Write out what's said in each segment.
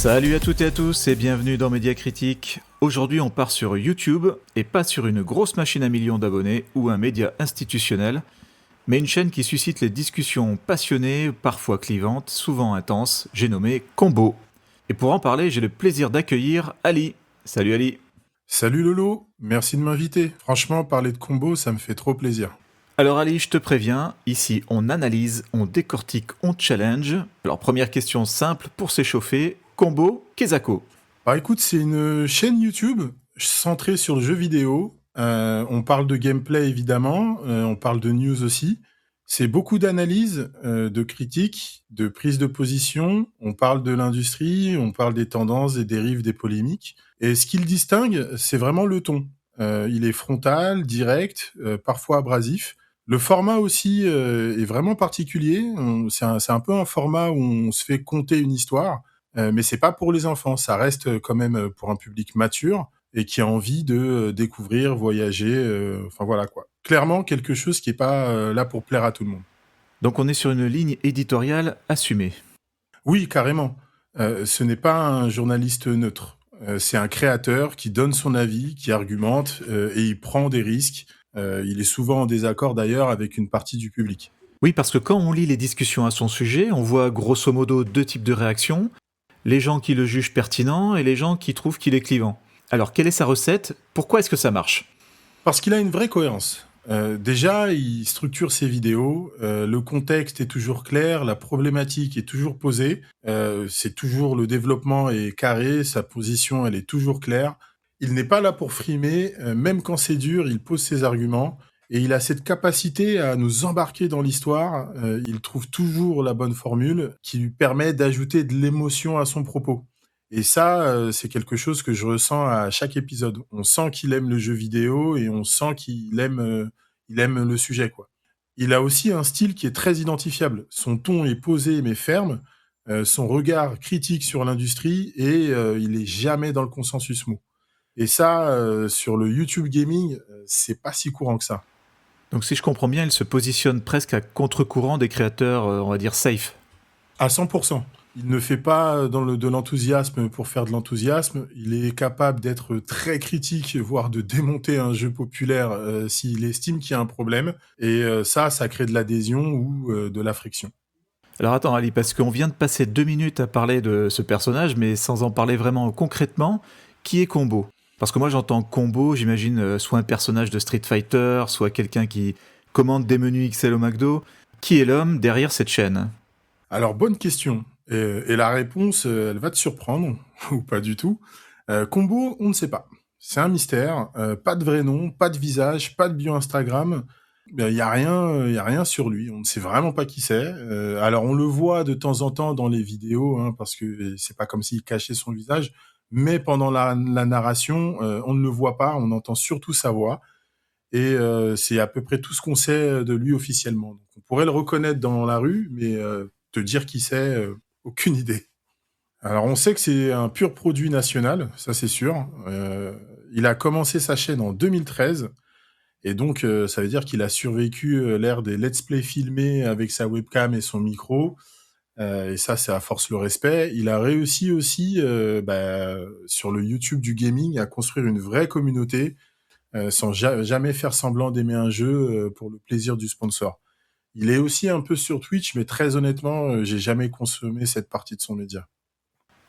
Salut à toutes et à tous et bienvenue dans Média Critique. Aujourd'hui on part sur YouTube et pas sur une grosse machine à millions d'abonnés ou un média institutionnel, mais une chaîne qui suscite les discussions passionnées, parfois clivantes, souvent intenses, j'ai nommé Combo. Et pour en parler j'ai le plaisir d'accueillir Ali. Salut Ali. Salut Lolo, merci de m'inviter. Franchement, parler de combo, ça me fait trop plaisir. Alors Ali, je te préviens, ici on analyse, on décortique, on challenge. Alors première question simple pour s'échauffer, Combo, Kezako. Bah écoute, c'est une chaîne YouTube centrée sur le jeu vidéo. On parle de gameplay évidemment, on parle de news aussi. C'est beaucoup d'analyses, de critiques, de prise de position. On parle de l'industrie, on parle des tendances, des dérives, des polémiques. Et ce qui le distingue, c'est vraiment le ton. Il est frontal, direct, parfois abrasif. Le format aussi est vraiment particulier. C'est un peu un format où on se fait conter une histoire. Mais c'est pas pour les enfants, ça reste quand même pour un public mature et qui a envie de découvrir, voyager, enfin voilà quoi. Clairement quelque chose qui est pas là pour plaire à tout le monde. Donc on est sur une ligne éditoriale assumée. Oui, carrément. Ce n'est pas un journaliste neutre. C'est un créateur qui donne son avis, qui argumente et il prend des risques. Il est souvent en désaccord d'ailleurs avec une partie du public. Oui, parce que quand on lit les discussions à son sujet, on voit grosso modo deux types de réactions. Les gens qui le jugent pertinent et les gens qui trouvent qu'il est clivant. Alors, quelle est sa recette? Pourquoi est-ce que ça marche? Parce qu'il a une vraie cohérence. Déjà, il structure ses vidéos, le contexte est toujours clair, la problématique est toujours posée, c'est toujours le développement est carré, sa position, elle est toujours claire. Il n'est pas là pour frimer, même quand c'est dur, il pose ses arguments et il a cette capacité à nous embarquer dans l'histoire, il trouve toujours la bonne formule qui lui permet d'ajouter de l'émotion à son propos. Et ça, c'est quelque chose que je ressens à chaque épisode. On sent qu'il aime le jeu vidéo et on sent il aime le sujet, quoi. Il a aussi un style qui est très identifiable. Son ton est posé mais ferme, son regard critique sur l'industrie et il est jamais dans le consensus mou. Et ça, sur le YouTube gaming, c'est pas si courant que ça. Donc, si je comprends bien, il se positionne presque à contre-courant des créateurs, on va dire, safe. À 100%. Il ne fait pas de l'enthousiasme pour faire de l'enthousiasme. Il est capable d'être très critique, voire de démonter un jeu populaire s'il estime qu'il y a un problème. Et ça crée de l'adhésion ou de la friction. Alors attends Ali, parce qu'on vient de passer 2 minutes à parler de ce personnage, mais sans en parler vraiment concrètement, qui est Combo? Parce que moi j'entends Combo, j'imagine soit un personnage de Street Fighter, soit quelqu'un qui commande des menus XL au McDo. Qui est l'homme derrière cette chaîne? Alors, bonne question. Et la réponse, elle va te surprendre, ou pas du tout. Combo, on ne sait pas. C'est un mystère. Pas de vrai nom, pas de visage, pas de bio Instagram. Il y a rien, y a rien sur lui. On ne sait vraiment pas qui c'est. Alors on le voit de temps en temps dans les vidéos, hein, parce que c'est pas comme s'il cachait son visage. Mais pendant la narration, on ne le voit pas. On entend surtout sa voix. Et c'est à peu près tout ce qu'on sait de lui officiellement. Donc, on pourrait le reconnaître dans la rue, mais te dire qui c'est, aucune idée. Alors on sait que c'est un pur produit national, ça c'est sûr. Il a commencé sa chaîne en 2013 et donc ça veut dire qu'il a survécu l'ère des let's play filmés avec sa webcam et son micro. Et ça, c'est à force le respect. Il a réussi aussi, sur le YouTube du gaming, à construire une vraie communauté sans jamais faire semblant d'aimer un jeu pour le plaisir du sponsor. Il est aussi un peu sur Twitch, mais très honnêtement, j'ai jamais consommé cette partie de son média.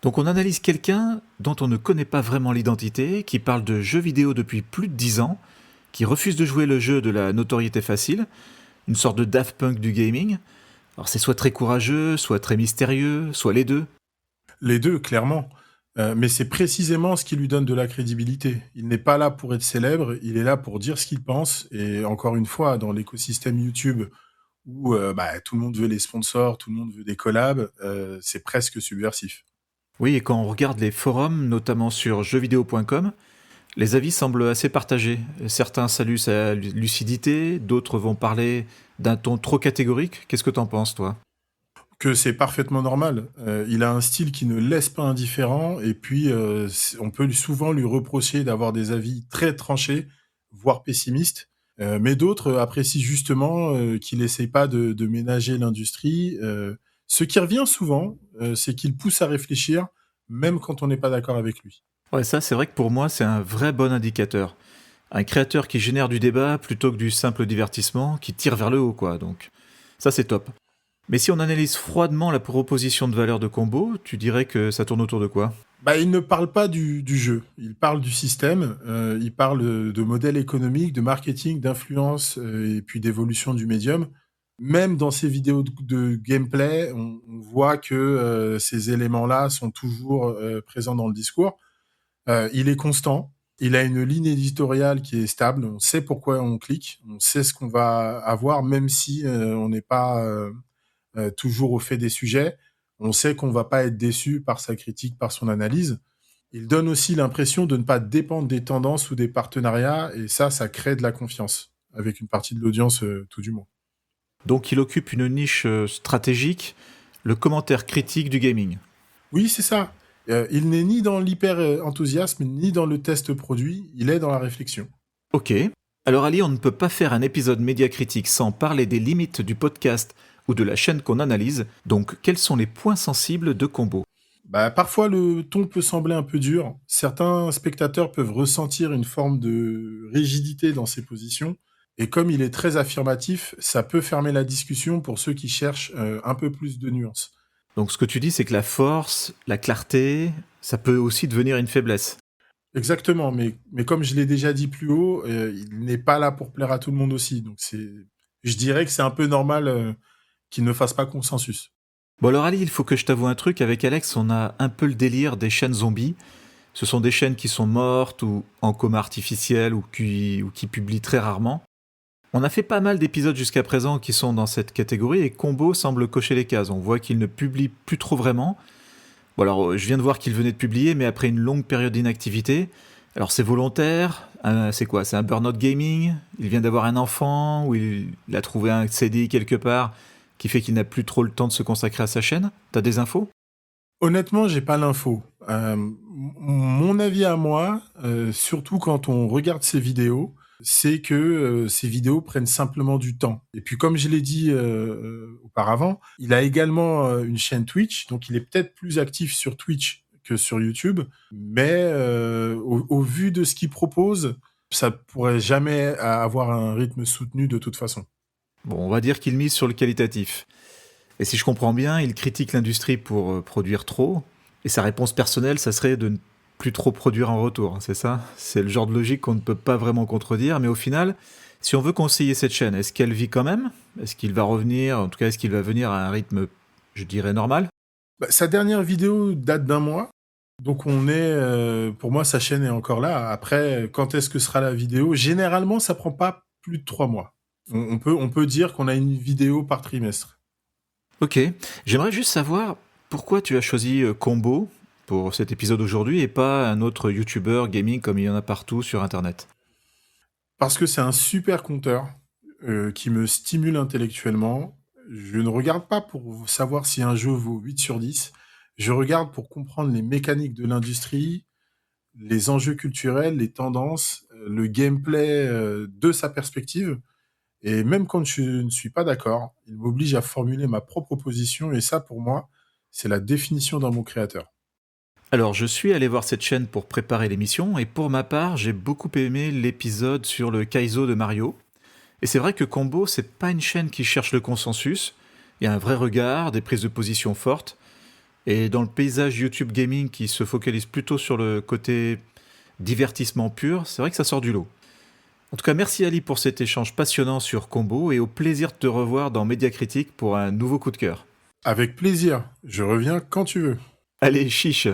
Donc on analyse quelqu'un dont on ne connaît pas vraiment l'identité, qui parle de jeux vidéo depuis plus de 10 ans, qui refuse de jouer le jeu de la notoriété facile, une sorte de Daft Punk du gaming. Alors c'est soit très courageux, soit très mystérieux, soit les deux. Les deux, clairement. Mais c'est précisément ce qui lui donne de la crédibilité. Il n'est pas là pour être célèbre, il est là pour dire ce qu'il pense. Et encore une fois, dans l'écosystème YouTube où tout le monde veut les sponsors, tout le monde veut des collabs, c'est presque subversif. Oui, et quand on regarde les forums, notamment sur jeuxvideo.com, les avis semblent assez partagés. Certains saluent sa lucidité, d'autres vont parler d'un ton trop catégorique. Qu'est-ce que t'en penses, toi? Que c'est parfaitement normal. Il a un style qui ne laisse pas indifférent et puis on peut souvent lui reprocher d'avoir des avis très tranchés, voire pessimistes. Mais d'autres apprécient justement qu'il essaye pas de ménager l'industrie. Ce qui revient souvent, c'est qu'il pousse à réfléchir, même quand on n'est pas d'accord avec lui. Ouais, ça, c'est vrai que pour moi, c'est un vrai bon indicateur. Un créateur qui génère du débat plutôt que du simple divertissement, qui tire vers le haut, quoi. Donc, ça, c'est top. Mais si on analyse froidement la proposition de valeur de Combo, tu dirais que ça tourne autour de quoi? Il ne parle pas du jeu, il parle du système, il parle de modèle économique, de marketing, d'influence et puis d'évolution du médium. Même dans ses vidéos de gameplay, on voit que ces éléments-là sont toujours présents dans le discours. Il est constant, il a une ligne éditoriale qui est stable, on sait pourquoi on clique, on sait ce qu'on va avoir, même si on n'est pas toujours au fait des sujets. On sait qu'on va pas être déçu par sa critique, par son analyse. Il donne aussi l'impression de ne pas dépendre des tendances ou des partenariats, et ça crée de la confiance, avec une partie de l'audience tout du moins. Donc, il occupe une niche stratégique, le commentaire critique du gaming. Oui, c'est ça. Il n'est ni dans l'hyper-enthousiasme, ni dans le test produit, il est dans la réflexion. Ok. Alors Ali, on ne peut pas faire un épisode média critique sans parler des limites du podcast ou de la chaîne qu'on analyse, donc quels sont les points sensibles de Combo? Parfois, le ton peut sembler un peu dur. Certains spectateurs peuvent ressentir une forme de rigidité dans ses positions. Et comme il est très affirmatif, ça peut fermer la discussion pour ceux qui cherchent un peu plus de nuances. Donc ce que tu dis, c'est que la force, la clarté, ça peut aussi devenir une faiblesse. Exactement, mais comme je l'ai déjà dit plus haut, il n'est pas là pour plaire à tout le monde aussi. Donc je dirais que c'est un peu normal qu'il ne fasse pas consensus. Bon alors Ali, il faut que je t'avoue un truc, avec Alex, on a un peu le délire des chaînes zombies. Ce sont des chaînes qui sont mortes ou en coma artificiel ou qui publient très rarement. On a fait pas mal d'épisodes jusqu'à présent qui sont dans cette catégorie et Combo semble cocher les cases. On voit qu'il ne publie plus trop vraiment. Bon alors, je viens de voir qu'il venait de publier, mais après une longue période d'inactivité. Alors c'est volontaire, c'est quoi? C'est un burn-out gaming? Il vient d'avoir un enfant ou il a trouvé un CDI quelque part qui fait qu'il n'a plus trop le temps de se consacrer à sa chaîne? T'as des infos? Honnêtement, j'ai pas l'info. Mon avis à moi, surtout quand on regarde ses vidéos, c'est que ces vidéos prennent simplement du temps. Et puis comme je l'ai dit auparavant, il a également une chaîne Twitch, donc il est peut-être plus actif sur Twitch que sur YouTube, mais au vu de ce qu'il propose, ça pourrait jamais avoir un rythme soutenu de toute façon. Bon, on va dire qu'il mise sur le qualitatif. Et si je comprends bien, il critique l'industrie pour produire trop, et sa réponse personnelle, ça serait de ne plus trop produire en retour, c'est ça? C'est le genre de logique qu'on ne peut pas vraiment contredire, mais au final, si on veut conseiller cette chaîne, est-ce qu'elle vit quand même? Est-ce qu'il va revenir, en tout cas, est-ce qu'il va venir à un rythme, je dirais, normal? Sa dernière vidéo date d'un mois, donc pour moi, sa chaîne est encore là. Après, quand est-ce que sera la vidéo? Généralement, ça prend pas plus de 3 mois. On peut dire qu'on a une vidéo par trimestre. Ok, j'aimerais juste savoir pourquoi tu as choisi Combo pour cet épisode aujourd'hui et pas un autre YouTuber gaming comme il y en a partout sur Internet. Parce que c'est un super compteur qui me stimule intellectuellement. Je ne regarde pas pour savoir si un jeu vaut 8 sur 10. Je regarde pour comprendre les mécaniques de l'industrie, les enjeux culturels, les tendances, le gameplay de sa perspective. Et même quand je ne suis pas d'accord, il m'oblige à formuler ma propre position. Et ça, pour moi, c'est la définition d'un bon créateur. Alors, je suis allé voir cette chaîne pour préparer l'émission, et pour ma part, j'ai beaucoup aimé l'épisode sur le Kaizo de Mario. Et c'est vrai que Combo, c'est pas une chaîne qui cherche le consensus. Il y a un vrai regard, des prises de position fortes. Et dans le paysage YouTube gaming qui se focalise plutôt sur le côté divertissement pur, c'est vrai que ça sort du lot. En tout cas, merci Ali pour cet échange passionnant sur Combo et au plaisir de te revoir dans Média Critique pour un nouveau coup de cœur. Avec plaisir. Je reviens quand tu veux. Allez, chiche.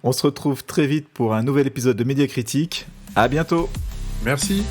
On se retrouve très vite pour un nouvel épisode de Média Critique. À bientôt. Merci.